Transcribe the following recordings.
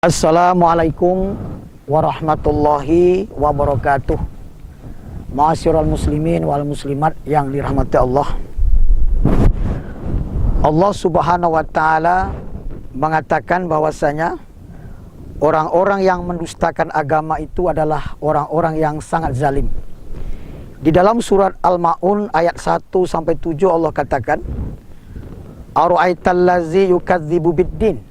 Assalamualaikum warahmatullahi wabarakatuh. Ma'asyiral muslimin wal muslimat yang dirahmati Allah. Allah Subhanahu wa taala mengatakan bahwasanya orang-orang yang mendustakan agama itu adalah orang-orang yang sangat zalim. Di dalam surat Al-Ma'un ayat 1 sampai 7 Allah katakan, Ara'aital ladzi yukadzibu biddin.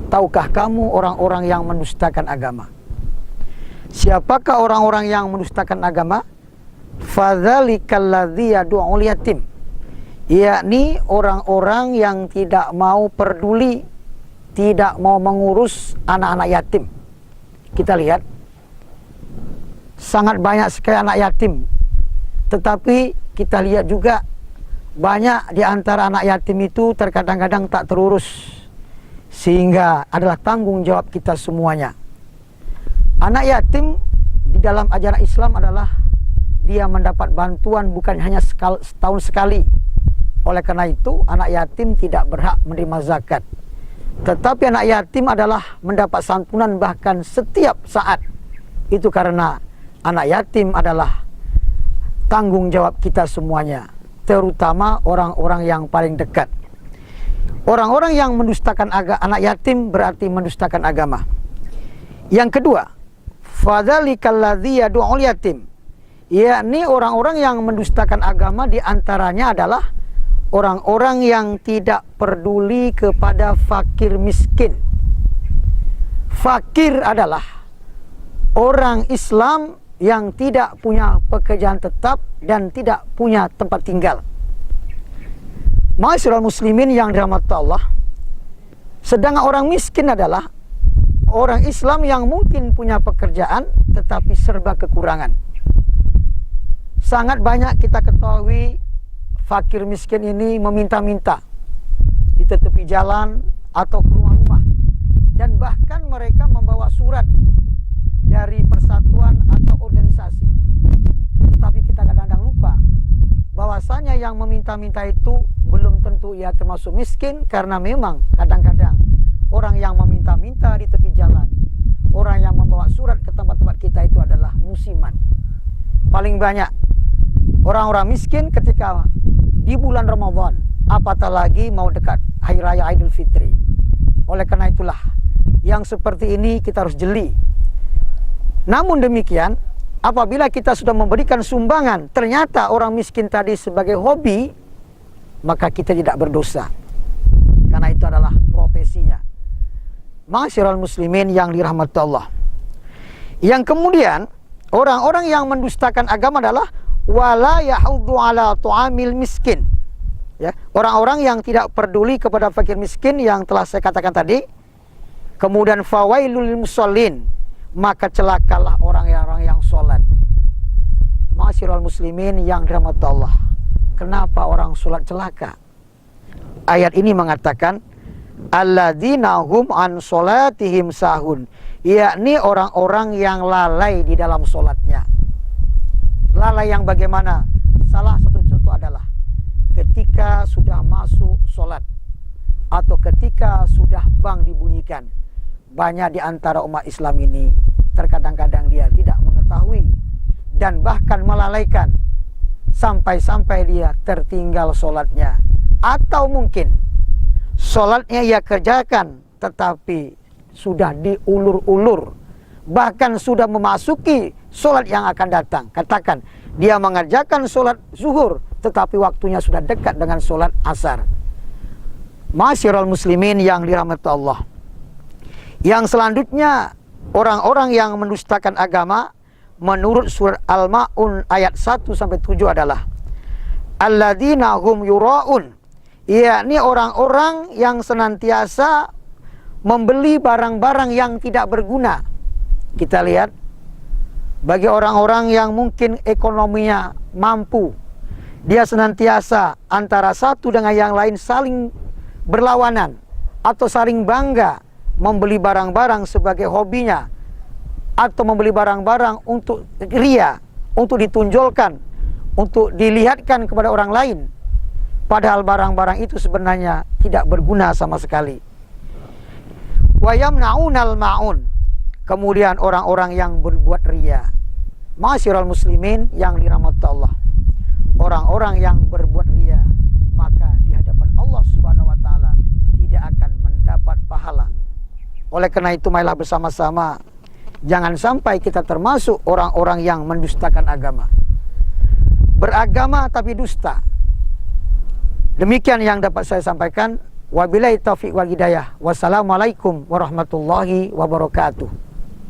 Tahukah kamu orang-orang yang mendustakan agama? Siapakah orang-orang yang mendustakan agama? Fadzalikal ladzi yad'ul yatim. Yakni orang-orang yang tidak mau peduli, tidak mau mengurus anak-anak yatim. Kita lihat sangat banyak sekali anak yatim. Tetapi kita lihat juga banyak di antara anak yatim itu terkadang-kadang tak terurus, sehingga adalah tanggung jawab kita semuanya. Anak yatim di dalam ajaran Islam adalah dia mendapat bantuan bukan hanya setahun sekali. Oleh karena itu anak yatim tidak berhak menerima zakat. Tetapi anak yatim adalah mendapat santunan bahkan setiap saat. Itu karena anak yatim adalah tanggung jawab kita semuanya, terutama orang-orang yang paling dekat. Orang-orang yang mendustakan anak yatim berarti mendustakan agama. Yang kedua, fadzalikal ladzi yad'ul yatim. Yakni orang-orang yang mendustakan agama di antaranya adalah orang-orang yang tidak peduli kepada fakir miskin. Fakir adalah orang Islam yang tidak punya pekerjaan tetap dan tidak punya tempat tinggal. Ma'asyiral muslimin yang dirahmati Allah, sedangkan orang miskin adalah orang Islam yang mungkin punya pekerjaan tetapi serba kekurangan. Sangat banyak kita ketahui fakir miskin ini meminta-minta di tepi jalan atau ke rumah-rumah, dan bahkan mereka membawa surat dari persatuan atau organisasi. Tetapi kita kadang-kadang lupa bahwasanya yang meminta-minta itu belum tentu ia termasuk miskin, karena memang kadang-kadang orang yang meminta-minta di tepi jalan, orang yang membawa surat ke tempat-tempat kita itu adalah musiman. Paling banyak orang-orang miskin ketika di bulan Ramadan, apatah lagi mau dekat Hari Raya Idul Fitri. Oleh karena itulah yang seperti ini kita harus jeli. Namun demikian, apabila kita sudah memberikan sumbangan, ternyata orang miskin tadi sebagai hobi, maka kita tidak berdosa, karena itu adalah profesinya. Ma'asyiral muslimin yang dirahmati Allah. Yang kemudian, orang-orang yang mendustakan agama adalah wala yahuddu ala tu'amil miskin. Ya, orang-orang yang tidak peduli kepada fakir miskin yang telah saya katakan tadi. Kemudian fawailul lil musallin, maka celakalah orang-orang yang sholat. Ma'asyiral muslimin yang dirahmati Allah, kenapa orang sholat celaka? Ayat ini mengatakan alladzina hum an sholatihim sahun, yakni orang-orang yang lalai di dalam sholatnya. Lalai yang bagaimana? Salah satu contoh adalah ketika sudah masuk sholat atau ketika sudah bang dibunyikan. Banyak di antara umat Islam ini terkadang-kadang dia tidak mengetahui dan bahkan melalaikan sampai-sampai dia tertinggal sholatnya. Atau mungkin sholatnya ia kerjakan tetapi sudah diulur-ulur, bahkan sudah memasuki sholat yang akan datang. Katakan dia mengerjakan sholat zuhur tetapi waktunya sudah dekat dengan sholat asar. Ma'asyiral muslimin yang dirahmati Allah. Yang selanjutnya, orang-orang yang mendustakan agama menurut surat Al-Ma'un ayat 1 sampai 7 adalah alladzina hum yura'un, yakni orang-orang yang senantiasa membeli barang-barang yang tidak berguna. Kita lihat, bagi orang-orang yang mungkin ekonominya mampu, dia senantiasa antara satu dengan yang lain saling berlawanan atau saling bangga membeli barang-barang sebagai hobinya, atau membeli barang-barang untuk ria, untuk ditunjolkan, untuk dilihatkan kepada orang lain. Padahal barang-barang itu sebenarnya tidak berguna sama sekali. Wa yamna'unal ma'un. Kemudian orang-orang yang berbuat riya. Ma'asyiral muslimin yang dirahmati Allah. Orang-orang yang berbuat riya, maka di hadapan Allah Subhanahu wa taala tidak akan mendapat pahala. Oleh karena itu marilah bersama-sama jangan sampai kita termasuk orang-orang yang mendustakan agama. Beragama tapi dusta. Demikian yang dapat saya sampaikan. Wabillahi taufiq wal hidayah. Wassalamualaikum warahmatullahi wabarakatuh.